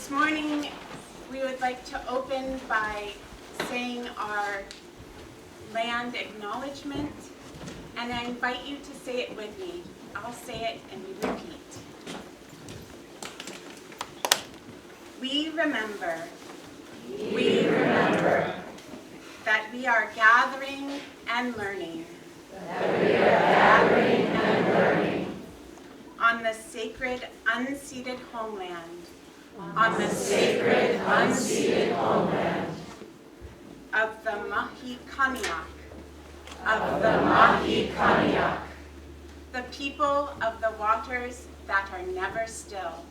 This morning, we would like to open by saying our land acknowledgement, and I invite you to say it with me. I'll say it and you repeat. We remember that we are gathering and learning on the sacred unceded homeland of the Mahi-Kaniak, the people of the waters that are never still,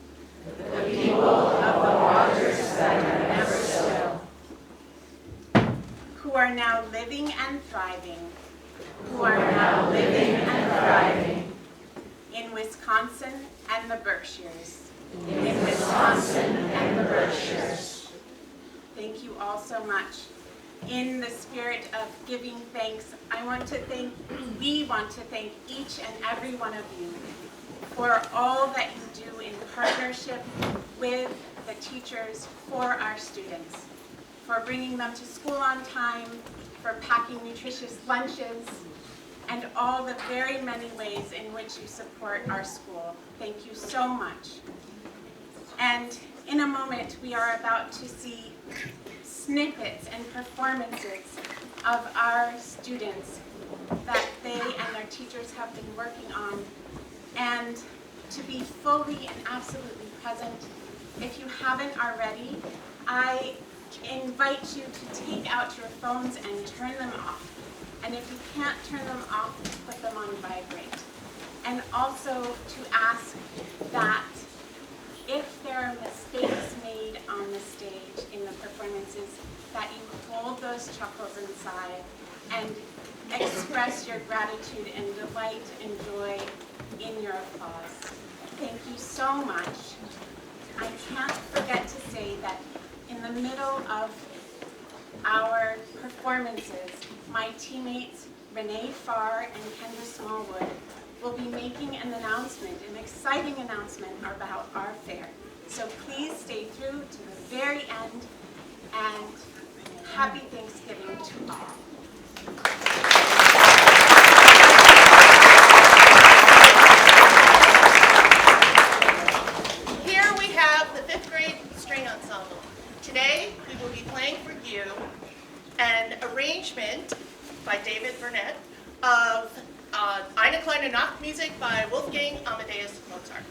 who are now living and thriving in Wisconsin and the Berkshires. Thank you all so much. In the spirit of giving thanks, we want to thank each and every one of you for all that you do in partnership with the teachers for our students, for bringing them to school on time, for packing nutritious lunches, and all the very many ways in which you support our school. Thank you so much. And in a moment, we are about to see snippets and performances of our students that they and their teachers have been working on. And to be fully and absolutely present, if you haven't already, I invite you to take out your phones and turn them off. And if you can't turn them off, put them on vibrate. And also to ask that if there are mistakes made on the stage in the performances, that you hold those chuckles inside and express your gratitude and delight and joy in your applause. Thank you so much. I can't forget to say that in the middle of our performances, my teammates Renee Farr and Kendra Smallwood will be making an exciting announcement about our fair. So please stay through to the very end, and happy Thanksgiving to all. Here we have the 5th grade string ensemble. Today we will be playing for you an arrangement by David Burnett of Eine kleine Nachtmusik by Wolfgang Amadeus Mozart.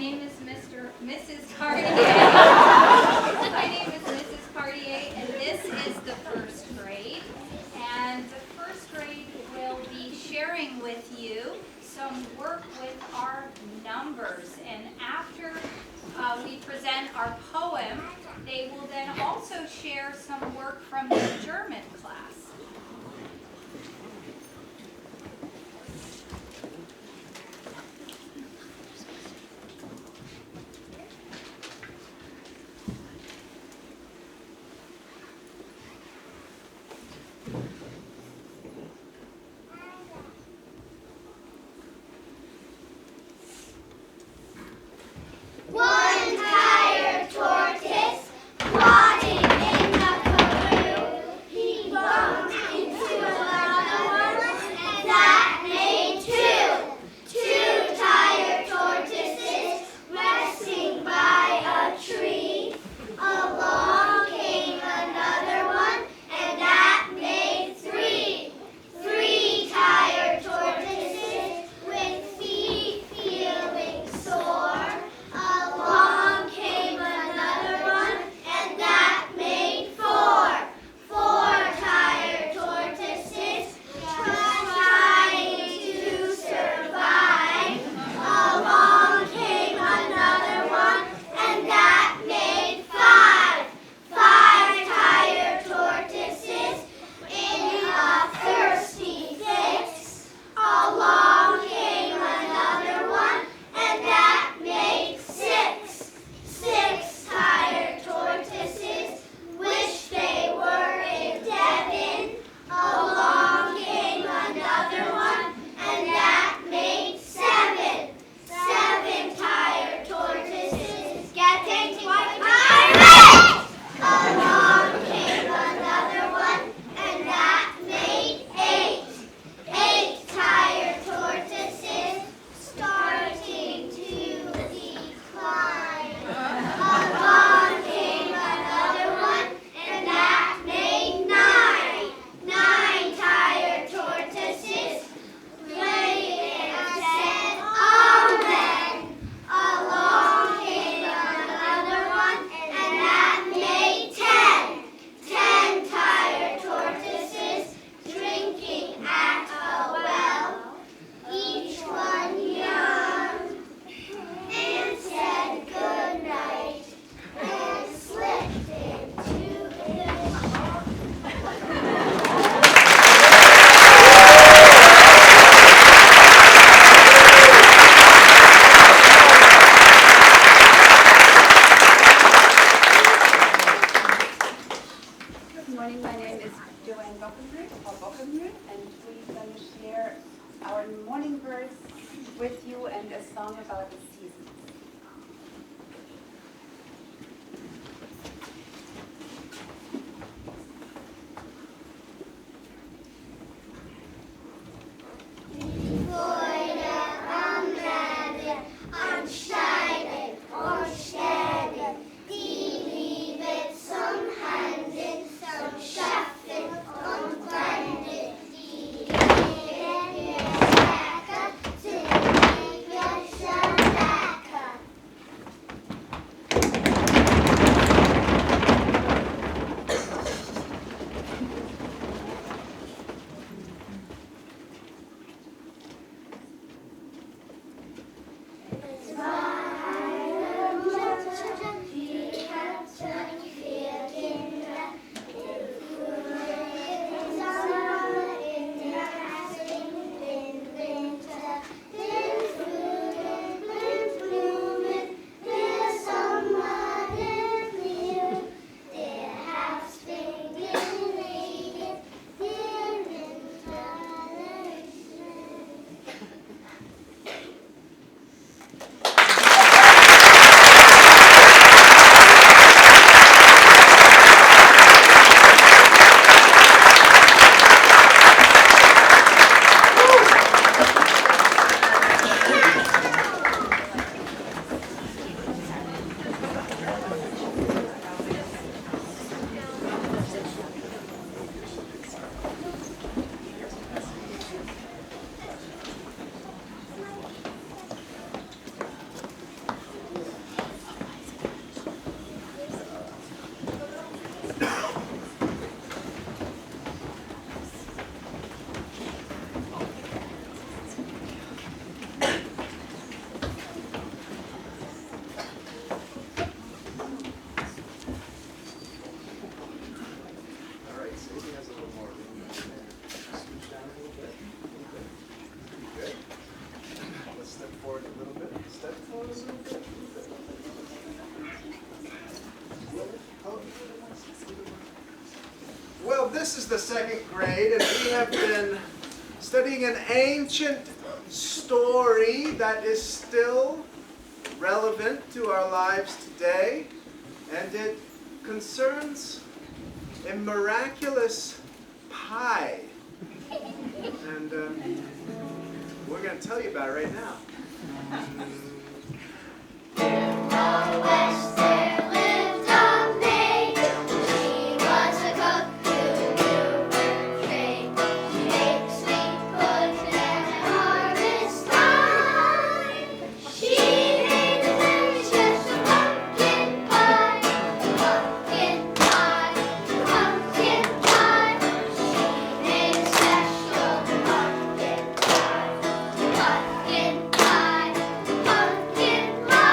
name is Mrs. Cartier. My name is Mrs. Cartier, and this is the first grade. And the first grade will be sharing with you some work with our numbers. And after we present our poem, they will then also share some work from the German class. One tired tortoise rotting in the canoe. He bumped into another one, and that made two. Two tired tortoises resting by a tree. Along came another one, and that made three. Three tired tortoises with feet feeling sore. Along came another one, and that made four. Four tired tortoises trying to survive. Along came another one, and that made five. Five tired tortoises in a thirsty fix. Along came another one, and that made six. Six tired tortoises wish they were in Devon. Along came another one, and that made seven. Seven tired tortoises getting quite irate. Along came another one, and that made eight. Eight tired tortoises starting to decline. Along came another one, and that made nine. Nine tired tortoises prayed and said, Amen. Along came another one, and that made 10. 10 tired tortoises drinking at a well. Each one yawned and said good night and slipped into his Good morning, my name is Joanne Bockenrud, and we're going to share our morning verse with you and a song about the seasons. Freude am Leben, am Scheiden und Sterben, die Liebe zum Handeln, zum Schaffen und Wandeln, die Liebe wir stärker, sind Liebe schon stärker. this is the second grade, and we have been studying an ancient story that is still relevant to our lives today, and it concerns a miraculous pie. And we're going to tell you about it right now. In the West there lived a maid. She was a cook who knew her trade. She made sweet pudding at harvest time. She made a very special pumpkin pie. Pumpkin pie, pumpkin pie. She made a special pumpkin pie. Pumpkin pie, pumpkin pie.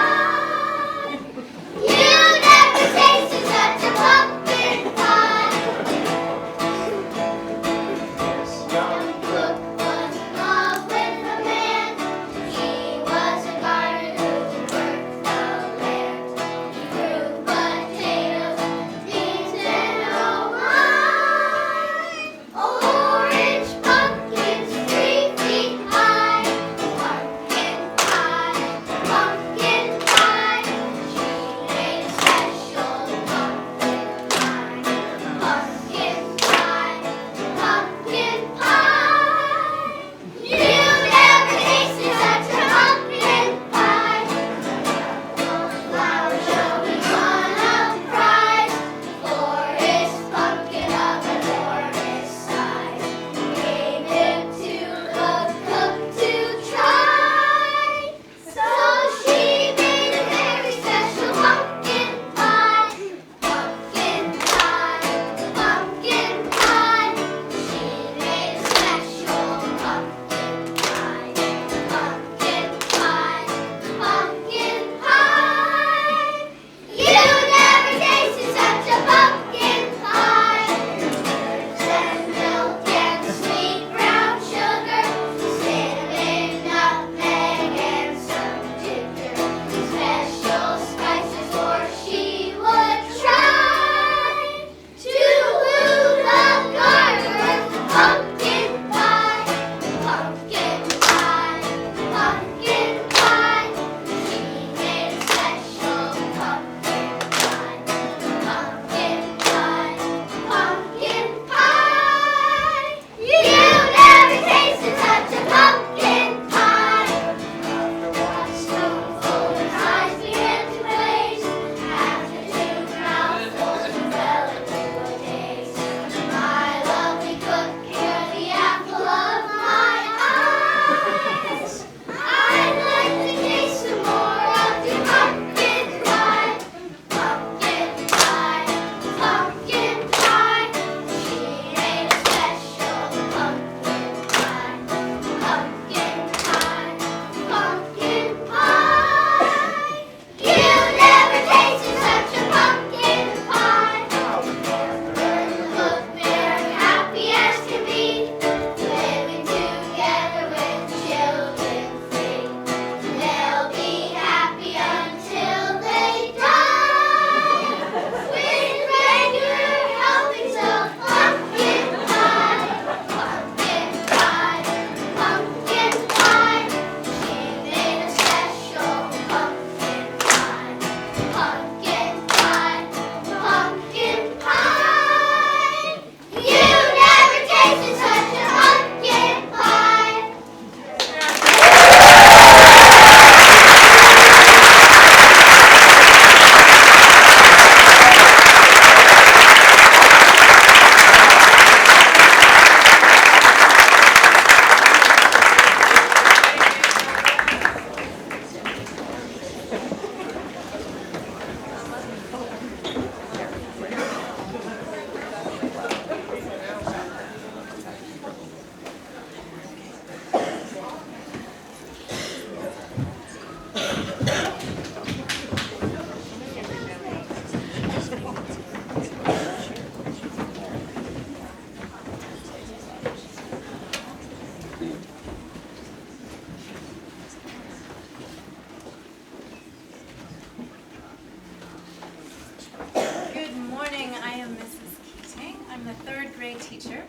I'm the third grade teacher.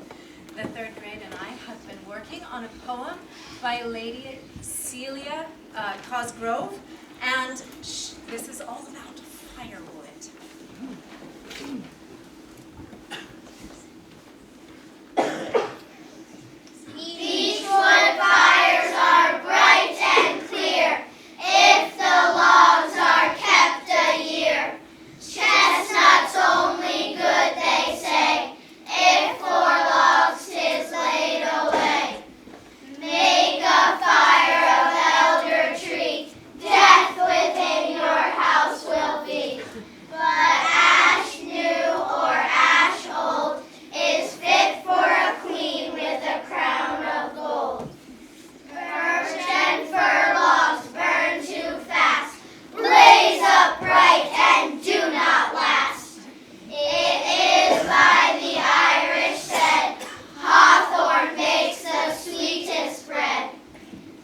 The third grade and I have been working on a poem by Lady Celia Cosgrove, and this is all about firewood. Beechwood fires are bright and clear if the logs are kept a year. Chestnuts only good, they say, if for logs 'tis laid away. Make a fire of elder tree, death within your house will be. But ash new or ash old is fit for a queen with a crown of gold. Birch and fir logs burn too fast, blaze up bright and do not last. It is by the Irish said, hawthorn makes the sweetest bread.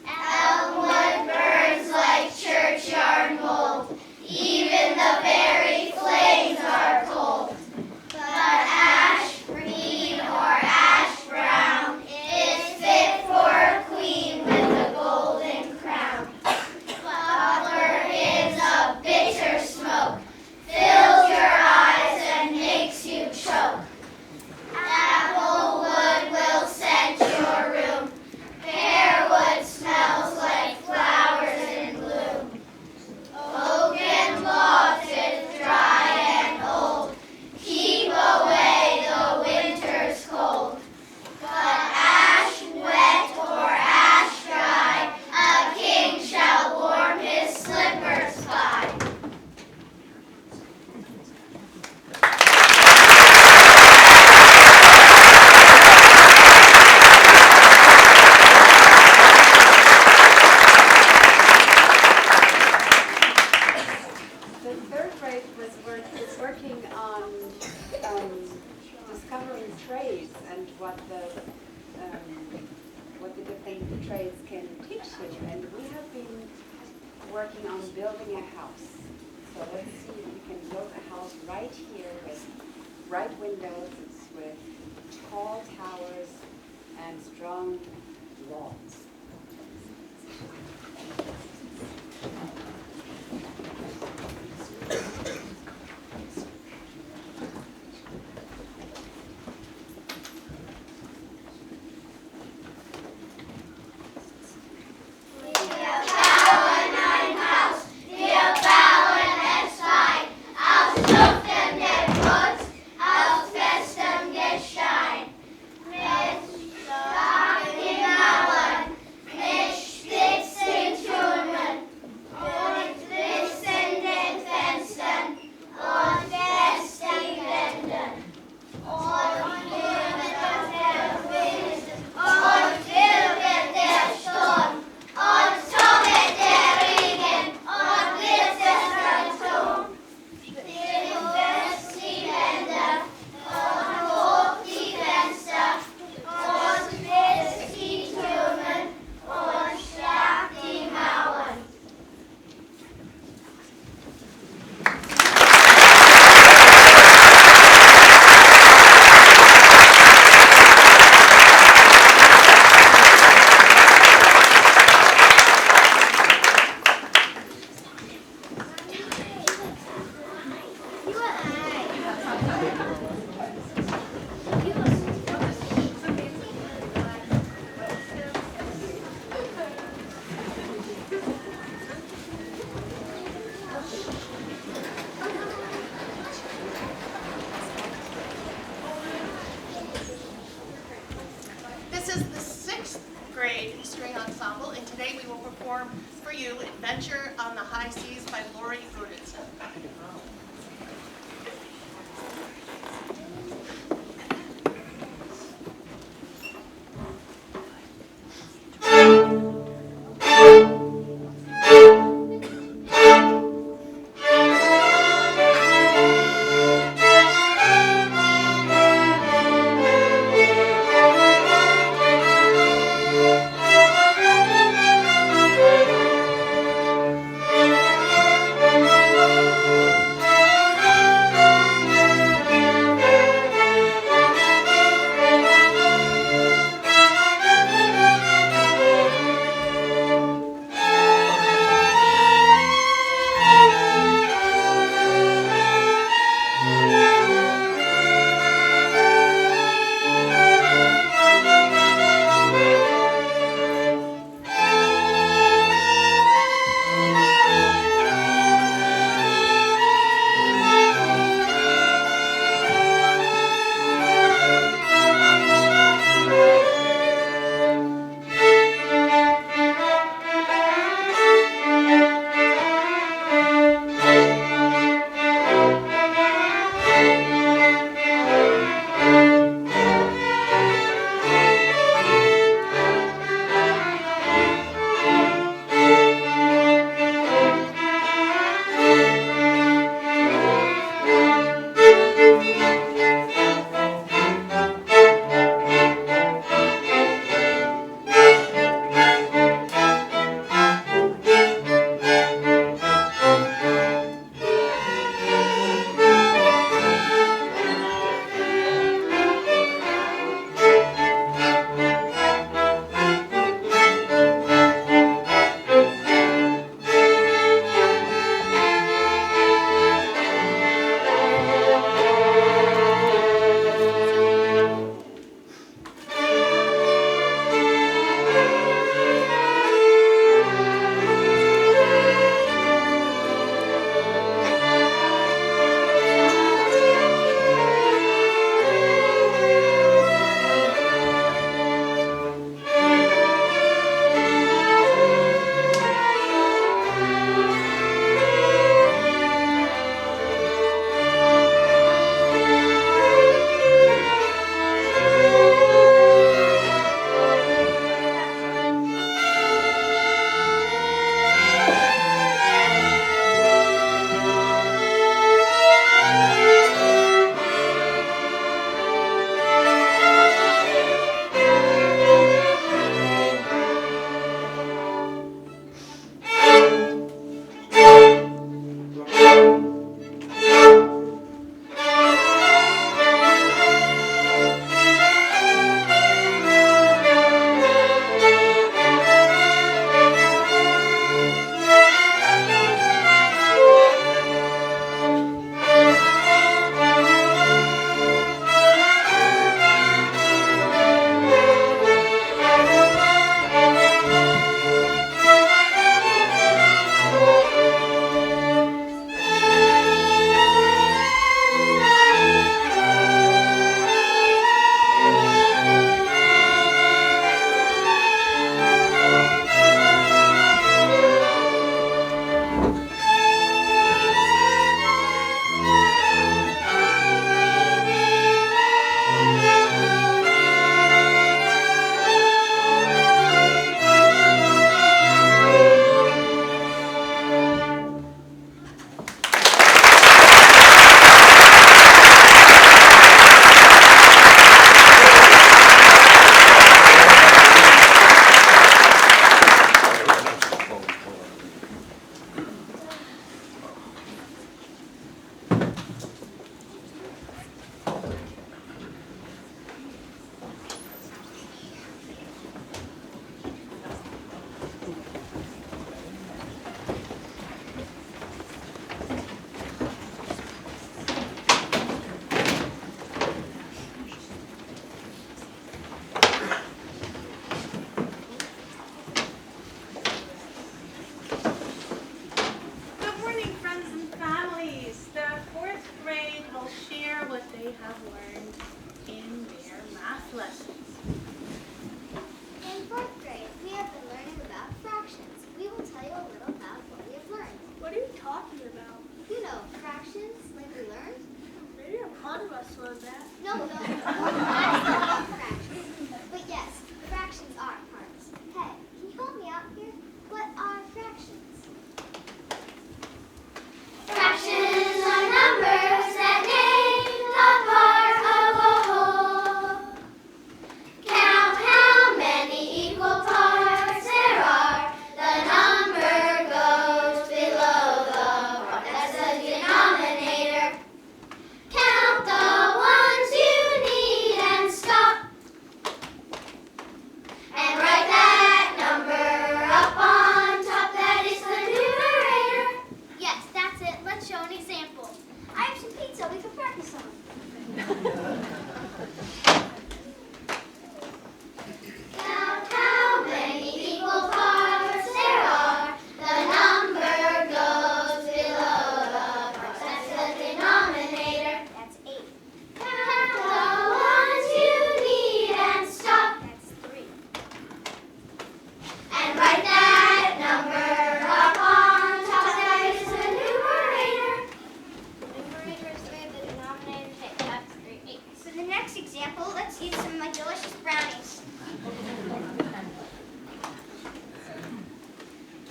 Elmwood burns like churchyard mold, even the very flames are cold. But ash green or ash brown is fit for a queen with a golden crown. Poplar gives a bitter smoke, fills your eyes and makes you choke. Applewood will scent your room, pearwood smells like flowers in bloom. Oaken logs is dry and old, keep away the winter's cold. But ash wet or ash dry, a king shall warm his slippers by. The third grade is working on discovering trades and what the different trades can teach you. And we have been working on building a house. So let's see if we can build a house right here with bright windows, with tall towers and strong walls. This is the sixth grade string ensemble, and today we will perform for you Adventure on the High Seas by Lori Rudinson. Thank you. lessons. In 4th grade, we have been learning about fractions. We will tell you a little about what we have learned. What are you talking about? You know, fractions, like we learned? Maybe a part of us learned that. No, that's not fractions. But yes, fractions are parts. Hey, can you help me out here? What are fractions? Fractions are numbers that make a part of a whole. Count how many equal parts there are. The number goes below the part. That's the denominator. Count the ones you need and stop. And write that number up on top. That is the numerator. Yes, that's it. Let's show an example. I have some pizza we can practice on. Count how many equal parts there are. The number goes below the parts. That's the denominator. That's 8. Count the ones you need and stop. That's 3. And write that number up on top. That is the numerator. The numerator is 3, the denominator is 8. That's 3, 8. So the next example, let's eat some of my delicious brownies.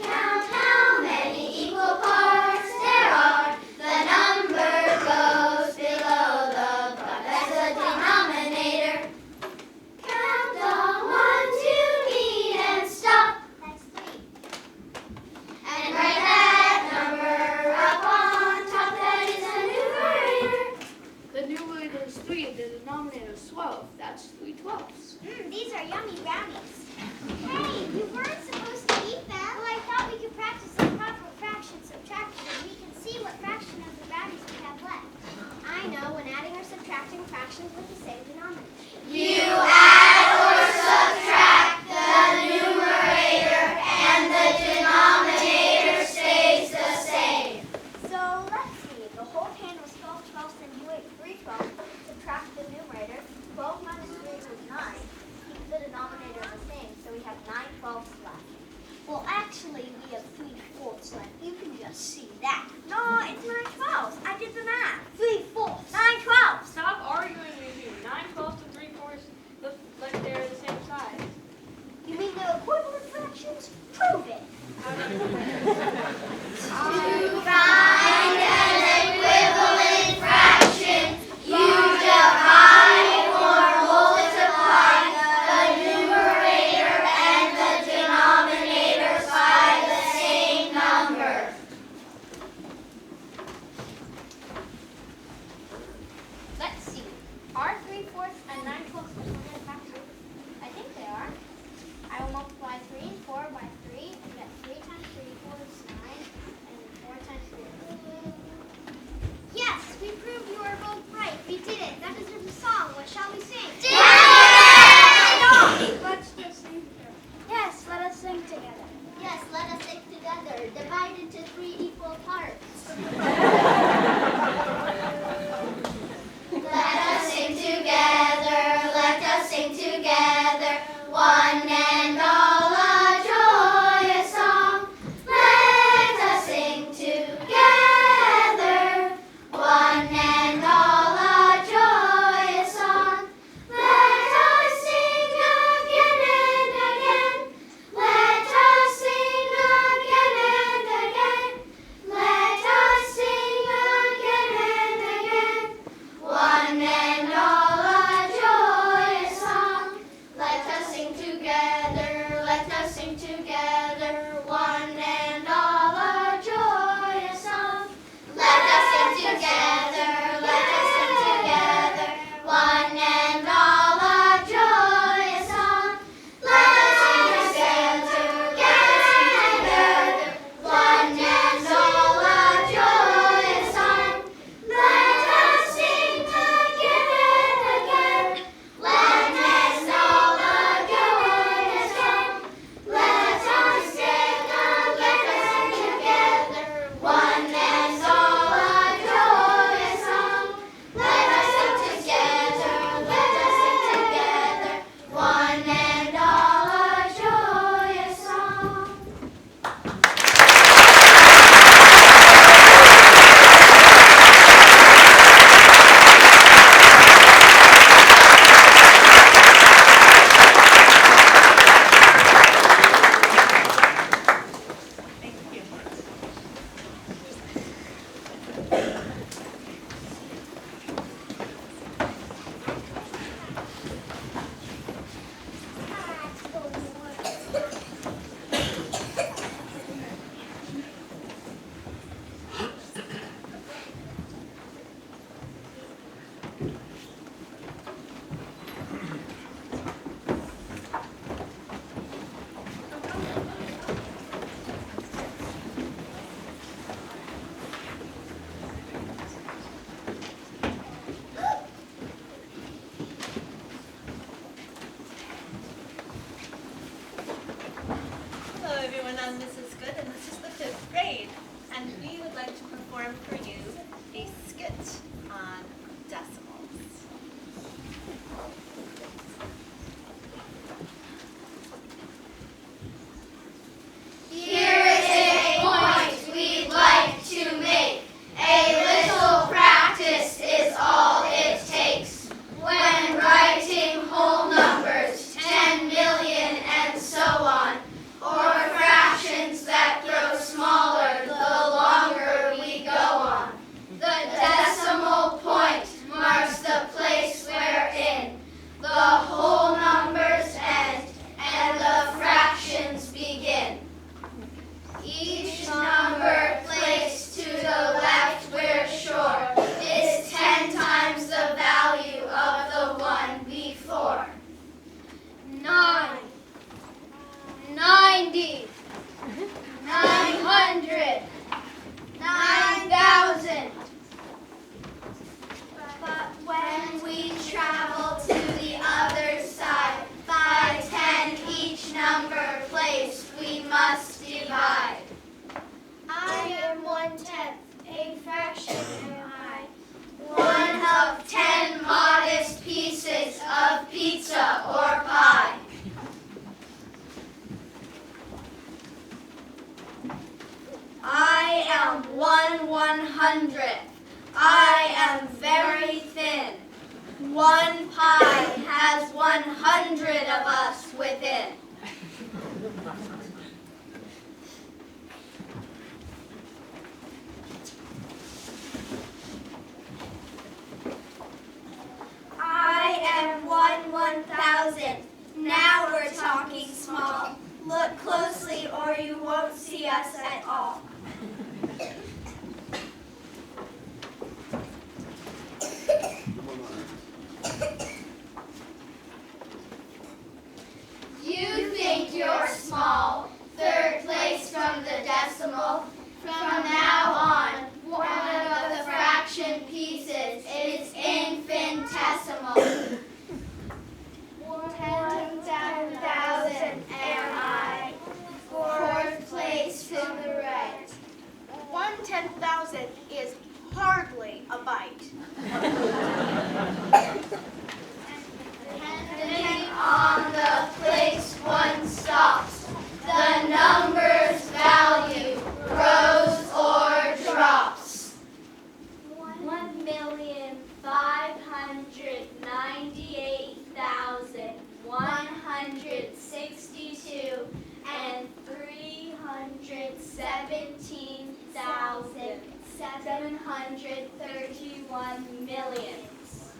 Count how many equal parts there are. The number goes below the part. That's the denominator. Count the ones you need and stop. That's 3. And write that number up on top. That is the numerator. The numerator is 3, the denominator is 12. That's 3 twelfths. These are yummy brownies. Hey, we weren't supposed to eat them. Well, I thought we could practice some proper fraction subtraction and we can see what fraction of the brownies we have left. I know when adding or subtracting fractions with the same denominator. You add or subtract the numerator and the denominator stays the same. So let's see. The whole pan was 12 twelfths and you ate 3 twelfths. Subtract the numerator. 12 minus 3 was 9. Keep the denominator the same, so we have 9 twelfths left. Well, actually, we have 3 fourths left. You can just see that. No, it's 9 twelfths. I did the math. 3 fourths. 9 twelfths. Stop arguing with me. 9 twelfths and 3 fourths look like they're the same size. You mean they're equivalent fractions? Prove it. To find an equivalent fraction, you divide or multiply the numerator and the denominators by the same number. Let's see. Are 3 fourths and 9 twelfths equivalent fractions? I think they are. I will multiply 3 and 4 by 3 and get 3 times 3 equals 9 and 4 times 3 equals 2. Yes, we proved you are both right. We did it. That deserves a song. What shall we sing? Let's just sing together. Yes, let us sing together. Yes, let us sing together. Divide into 3 equal parts. Let us sing together. Let us of pizza or pie. I am 1/100th. I am very thin. One pie has 100 of us within. I am 1/1000th. Now we're talking small. Look closely or you won't see us at all. You think you're small, third place from the decimal. From now on, one of the fraction pieces is infinitesimal. 10,000 am I, fourth place to the right. 1/10,000 is hardly a bite. Depending on the place one stops, the number's value grows or drops. 1,598,162 and 317,731 millions.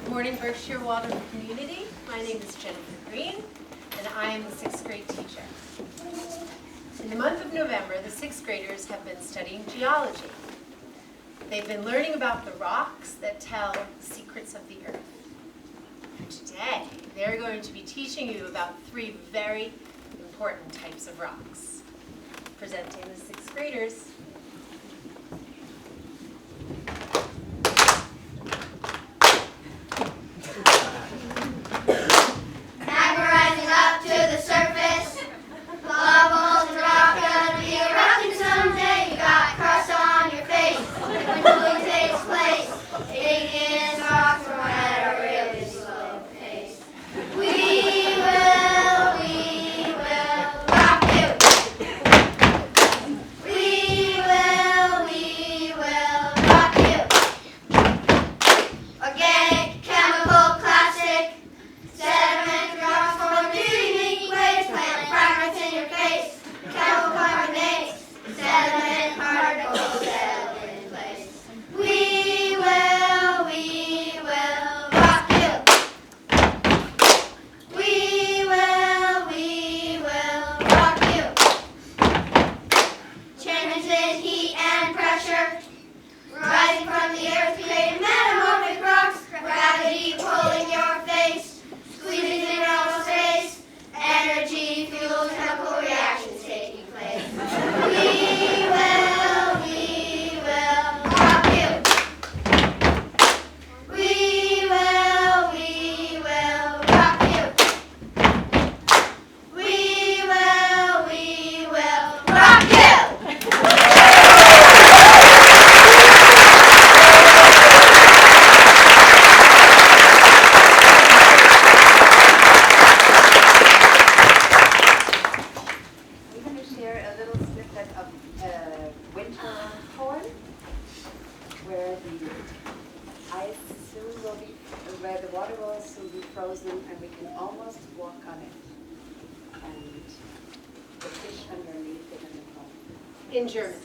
Good morning, Berkshire Water community. My name is Jennifer Green, and I am the 6th grade teacher. In the month of November, the 6th graders have been studying geology. They've been learning about the rocks that tell secrets of the earth. Today, they're going to be teaching you about 3 very important types of rocks. Presenting the 6th graders. Magma rising up to the surface. Lava molten rock gonna be erupting someday. You got crust on your face. When cooling takes place, igneous rocks run at a really slow pace. We will rock you. We will rock you. Organic, chemical, classic. Sediment rocks from unique ways, plant fragments in your face, chemical carbonates, sediment particles settle in place. We will rock you. We will rock you. Changes in heat and pressure, rising from the earth, creating metamorphic rocks, gravity pulling your face. Squeezing in outer space, energy fuels chemical reactions taking place. We will rock you. We will rock you. We will rock you. We're going to share a little snippet of winter poem where the ice soon will be, where the water will soon be frozen and we can almost walk on it. And the fish underneath it in the poem. In German.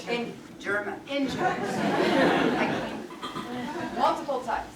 In German. In German. Multiple times.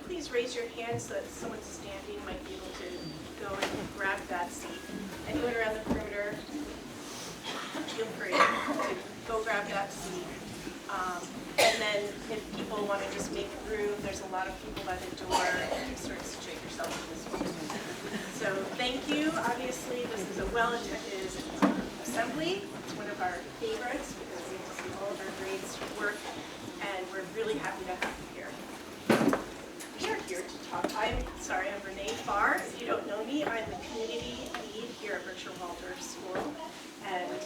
please raise your hand so that someone standing might be able to go and grab that seat. Anyone around the perimeter, feel free to go grab that seat. And then if people want to just make room, there's a lot of people by the door. You sort of situate yourself in this room. So thank you. Obviously, this is a well-attended assembly. It's one of our favorites because we get to see all of our grades work, and we're really happy to have you here. We are here to talk. I'm Renee Farr. If you don't know me, I'm the community lead here at Berkshire Waldorf School, and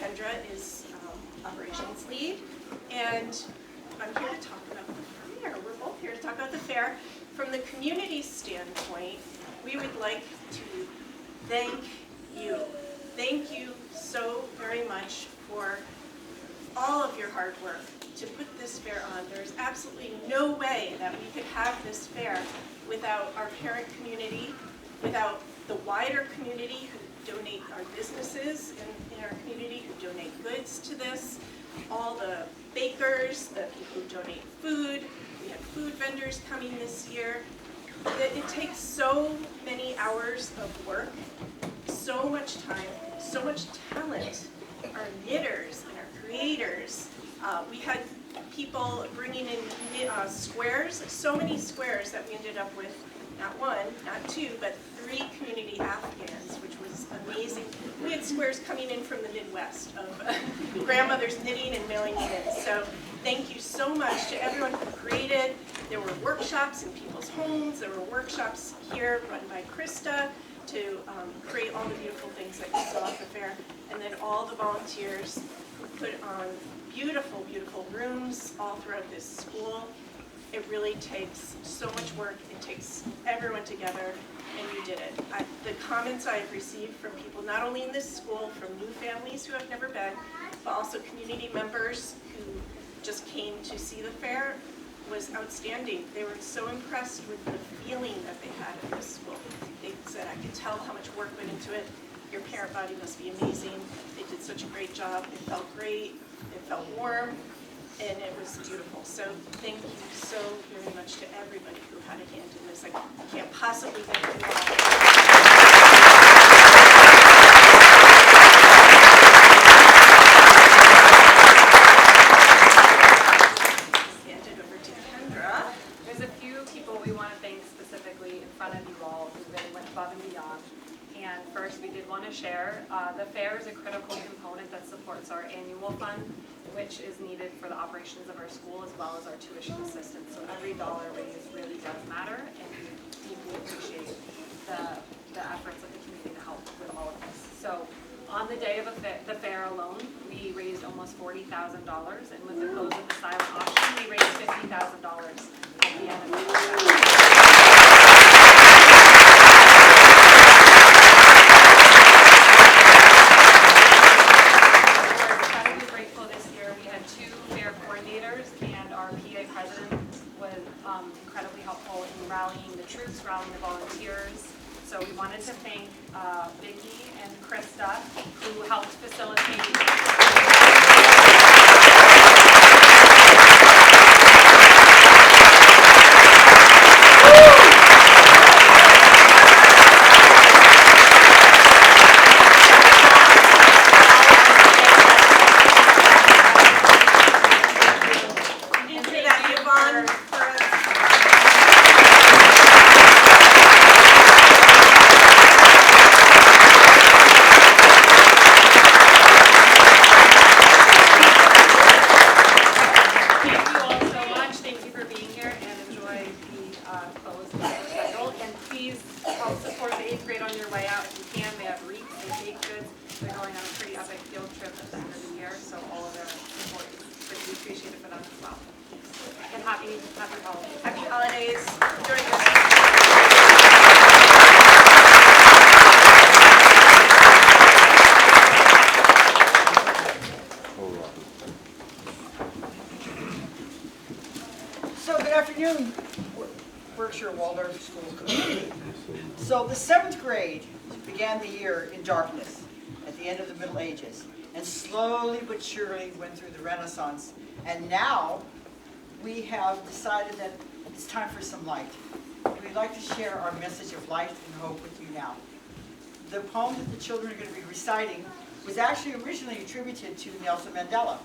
Kendra is operations lead, and I'm here to talk about the fair. We're both here to talk about the fair. From the community standpoint, we would like to thank you. Thank you so very much for all of your hard work to put this fair on. There's absolutely no way that we could have this fair without our parent community, without the wider community who donate our businesses in our community, who donate goods to this, all the bakers, the people who donate food. We have food vendors coming this year. It takes so many hours of work, so much time, so much talent. Our knitters and our creators. We had people bringing in squares, so many squares that we ended up with not one, not two, but 3 community Afghans, which was amazing. We had squares coming in from the Midwest of grandmothers knitting and mailing it in. So thank you so much to everyone who created. There were workshops in people's homes. There were workshops here run by Krista to create all the beautiful things that you saw at the fair. And then all the volunteers who put on beautiful, beautiful rooms all throughout this school. It really takes so much work. It takes everyone together, and you did it. The comments I've received from people, not only in this school, from new families who have never been, but also community members who just came to see the fair, was outstanding. They were so impressed with the feeling that they had at this school. They said, I could tell how much work went into it. Your parent body must be amazing. They did such a great job. It felt great. It felt warm. And it was beautiful. So thank you so very much to everybody who had a hand in this. I can't possibly thank you all. Hand it over to Kendra. There's a few people we want to thank specifically in front of you all who really went above and beyond. And first, we did want to share, the fair is a critical component that supports our annual fund, which is needed for the operations of our school as well as our tuition assistance. So every dollar raised really does matter, and we deeply appreciate the efforts of the community to help with all of this. So on the day of the fair alone, we raised almost $40,000, and with the close of the silent auction, we raised $50,000 at the end of the fair. Incredibly helpful in rallying the troops, rallying the volunteers. So we wanted to thank Vicki and Krista, who helped facilitate. Happy holidays. Enjoy your So good afternoon, Berkshire Waldorf School community. So the 7th grade began the year in darkness at the end of the Middle Ages, and slowly but surely went through the Renaissance. And now we have decided that it's time for some light. We'd like to share our message of light and hope with you now. The poem that the children are going to be reciting was actually originally attributed to Nelson Mandela,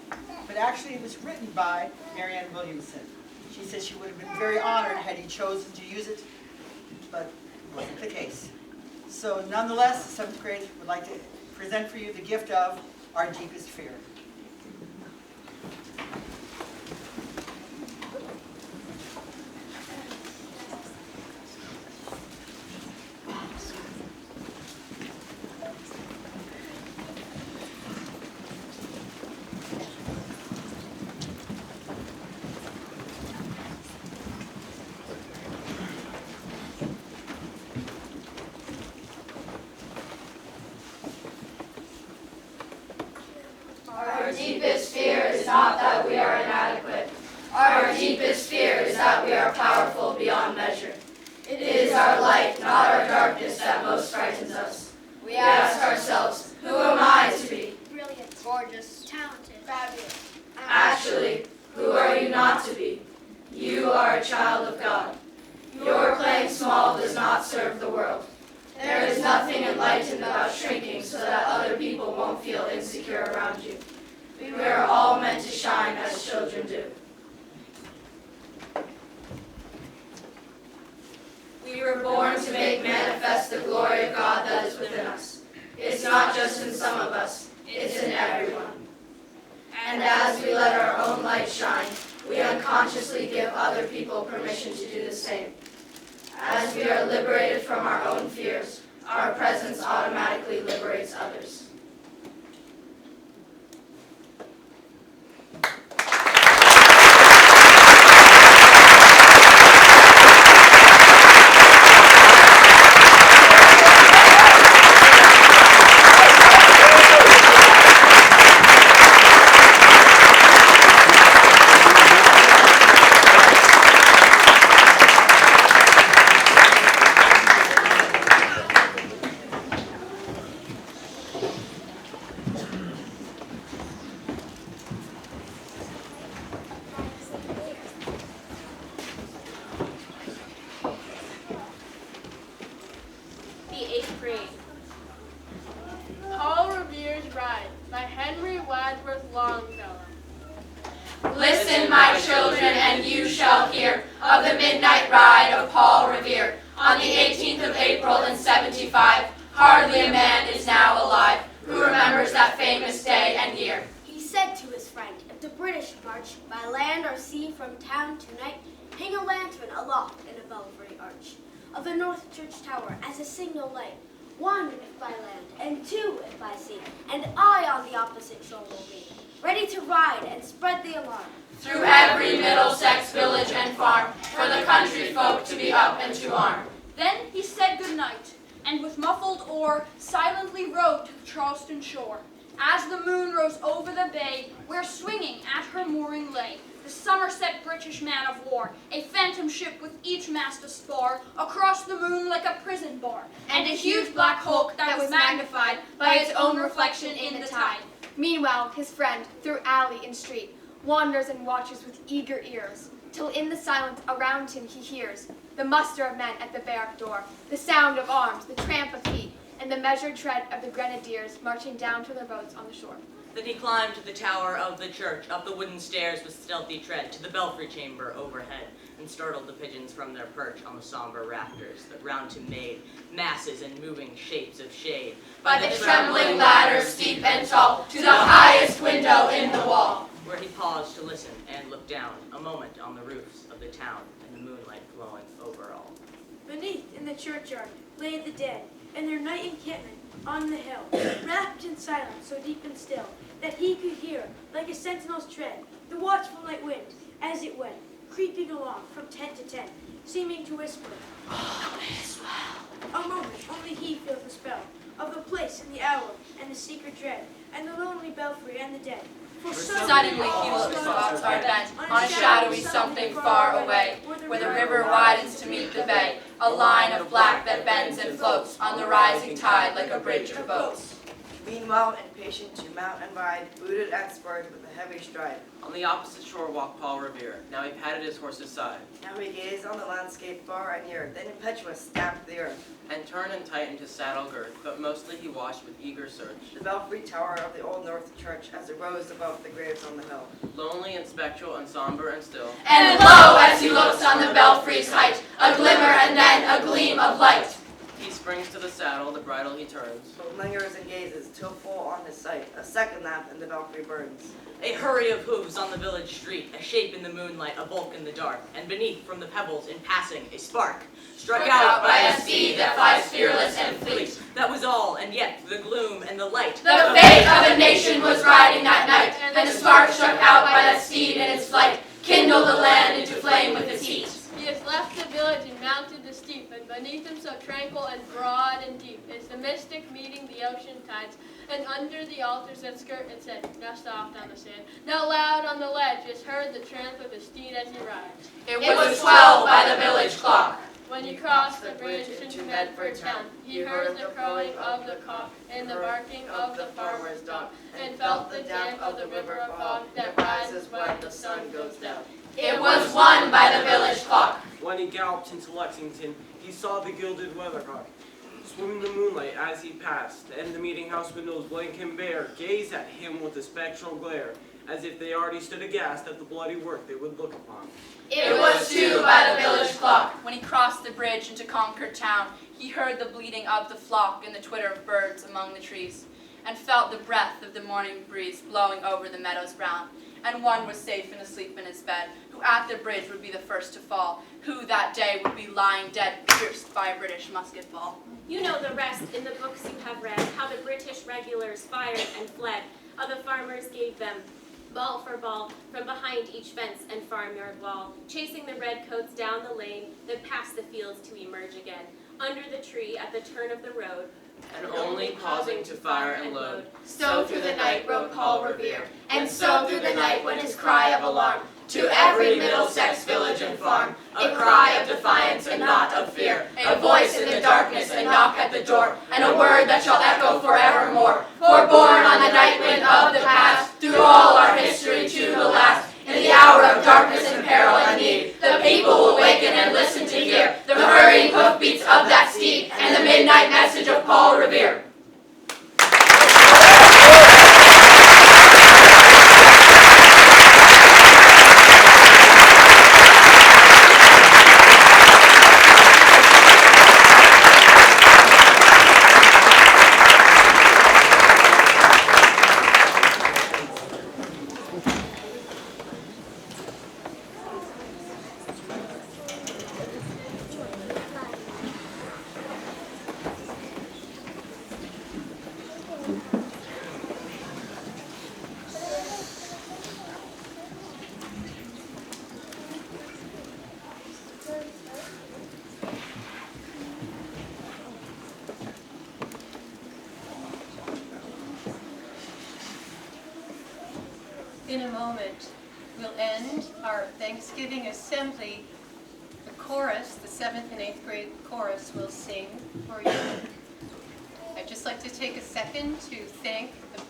but actually it was written by Marianne Williamson. She said she would have been very honored had he chosen to use it, but it wasn't the case. So nonetheless, the 7th grade would like to present for you the gift of Our Deepest Fear. Our deepest fear is not that we are inadequate. Our deepest fear is that we are powerful beyond measure. It is our light, not our darkness, that most frightens us. We ask ourselves, who am I to be? Brilliant, gorgeous, talented, fabulous. Actually, who are you not to be? You are a child of God. Your playing small does not serve the world. There is nothing enlightened about shrinking so that other people won't feel insecure around you. We are all meant to shine as children do. We were born to make manifest the glory of God that is within us. It's not just in some of us, it's in everyone. And as we let our own light shine, we unconsciously give other people permission to do the same. As we are liberated from our own fears, our presence automatically liberates others. The 8th grade. Paul Revere's Ride by Henry Wadsworth Longfellow. Listen, my children, and you shall hear of the midnight ride of Paul Revere. On the 18th of April in 75, hardly a man is now alive who remembers that famous day and year. He said to his friend, if the British march by land or sea from town tonight, hang a lantern aloft in a belfry arch of the North Church Tower as a signal light. 1 if by land, and 2 if by sea, and I on the opposite shore will be, ready to ride and spread the alarm. Through every Middlesex village and farm, for the country folk to be up and to arm. Then he said good night, and with muffled oar silently rowed to the Charleston shore. As the moon rose over the bay, where swinging at her mooring lay the Somerset British man of war, a phantom ship with each mast a spar, across the moon like a prison bar, and a huge black hulk that was magnified by its own reflection in the tide. Meanwhile, his friend, through alley and street, wanders and watches with eager ears, till in the silence around him he hears the muster of men at the barrack door, the sound of arms, the tramp of feet, and the measured tread of the grenadiers marching down to their boats on the shore. Then he climbed to the tower of the church, up the wooden stairs with stealthy tread, to the belfry chamber overhead, and startled the pigeons from their perch on the somber rafters that round him made masses and moving shapes of shade. By the trembling ladder, steep and tall, to the highest window in the wall, where he paused to listen and look down a moment on the roofs of the town and the moonlight glowing over all. Beneath, in the churchyard, lay the dead, and their night encampment on the hill, wrapped in silence so deep and still, that he could hear, like a sentinel's tread, the watchful night wind, as it went, creeping along from tent to tent, seeming to whisper, "All is well." A moment, only he feels the spell of the place and the hour, and the secret dread, and the lonely belfry and the dead. For suddenly Hugh's thoughts are bent on a shadowy something far away, where the river widens to meet the bay, a line of black that bends and floats on the rising tide like a bridge of boats. Meanwhile, impatient to mount and ride, booted and spurred with a heavy stride. On the opposite shore walked Paul Revere. Now he patted his horse's side, Now he gazed on the landscape far and near, then impetuous stamped the earth. and turned and tightened his saddle girth, but mostly he watched with eager search. The belfry tower of the Old North Church as it rose above the graves on the hill. Lonely and spectral and somber and still. And lo, as he looks on the belfry's height, a glimmer and then a gleam of light. He springs to the saddle, the bridle he turns. But lingers and gazes till full on his sight. A second lamp in the belfry burns. A hurry of hooves on the village street, a shape in the moonlight, a bulk in the dark, and beneath, from the pebbles, in passing, a spark. Struck out by a steed that flies fearless and fleet. That was all, and yet, the gloom and the light. The fate of a nation was riding that night, and the spark struck out by that steed in its flight, kindled the land into flame with its heat. He has left the village and mounted the steep, and beneath him so tranquil and broad and deep is the mystic meeting the ocean tides, and under the altars that skirt its head, now soft on the sand, now loud on the ledge, is heard the tramp of the steed as he rides. It was 12 by the village clock. When he crossed the bridge into Medford town, he heard the crowing of the cock and the barking of the farmer's dog, and felt the damp of the river of fog that rises when the sun goes down. It was 1 by the village clock. When he galloped into Lexington, he saw the gilded weathercock swim in the moonlight as he passed, and the meeting house windows blank and bare gaze at him with a spectral glare, as if they already stood aghast at the bloody work they would look upon. It was 2 by the village clock. When he crossed the bridge into Concord town, he heard the bleating of the flock and the twitter of birds among the trees, and felt the breath of the morning breeze blowing over the meadows brown. And one was safe and asleep in his bed, who at the bridge would be the first to fall, who that day would be lying dead, pierced by a British musket ball. You know the rest in the books you have read, how the British regulars fired and fled, how the farmers gave them ball for ball from behind each fence and farmyard wall, chasing the redcoats down the lane, then past the fields to emerge again, under the tree at the turn of the road, And only pausing to fire and load. So through the night rode Paul Revere, and so through the night went his cry of alarm, to every Middlesex village and farm, a cry of defiance and not of fear, a voice in the darkness, a knock at the door, and a word that shall echo forevermore. For born on the night wind of the past, through all our history to the last, in the hour of darkness and peril and need, the people will waken and listen to hear the hurrying hoofbeats of that steed and the midnight message of Paul Revere. In a moment, we'll end our Thanksgiving assembly. The chorus, the 7th and 8th grade chorus, will sing for you. I'd just like to take a second to thank the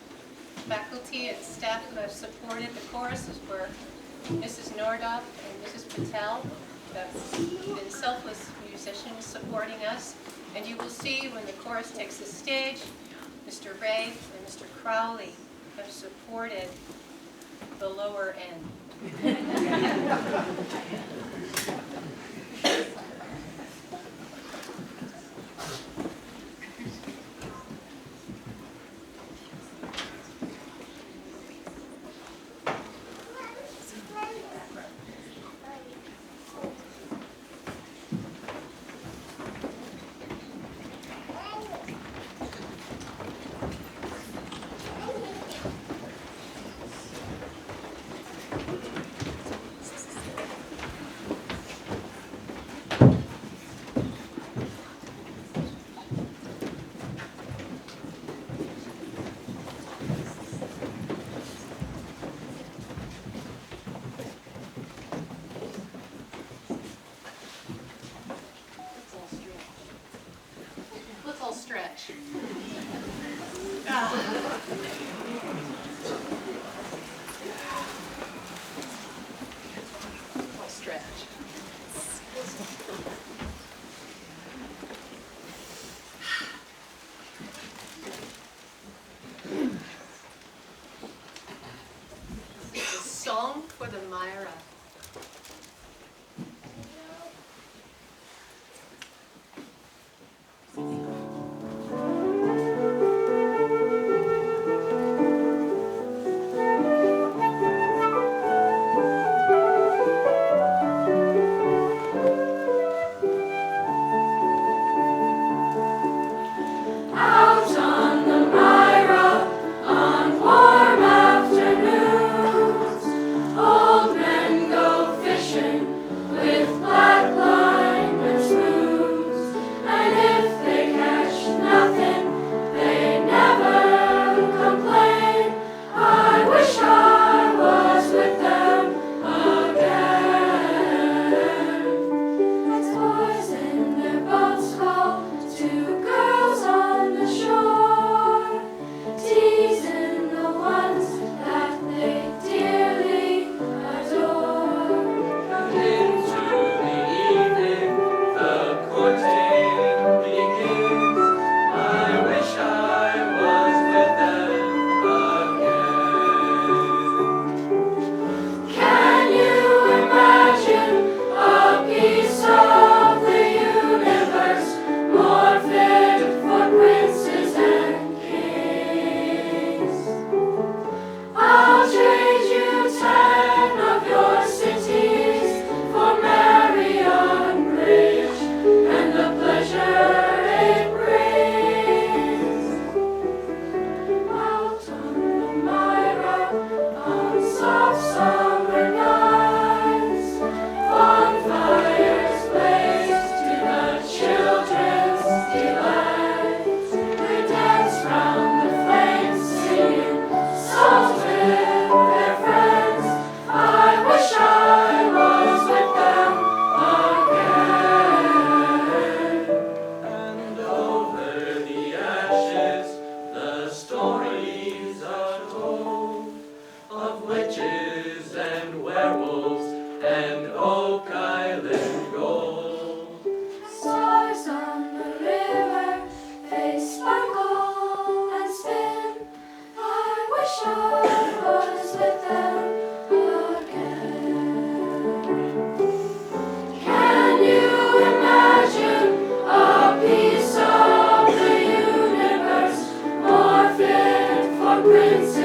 faculty and staff who have supported the choruses were Mrs. Nordoff and Mrs. Patel, that's been selfless musicians supporting us. And you will see when the chorus takes the stage, Mr. Ray and Mr. Crowley have supported the lower end. Prince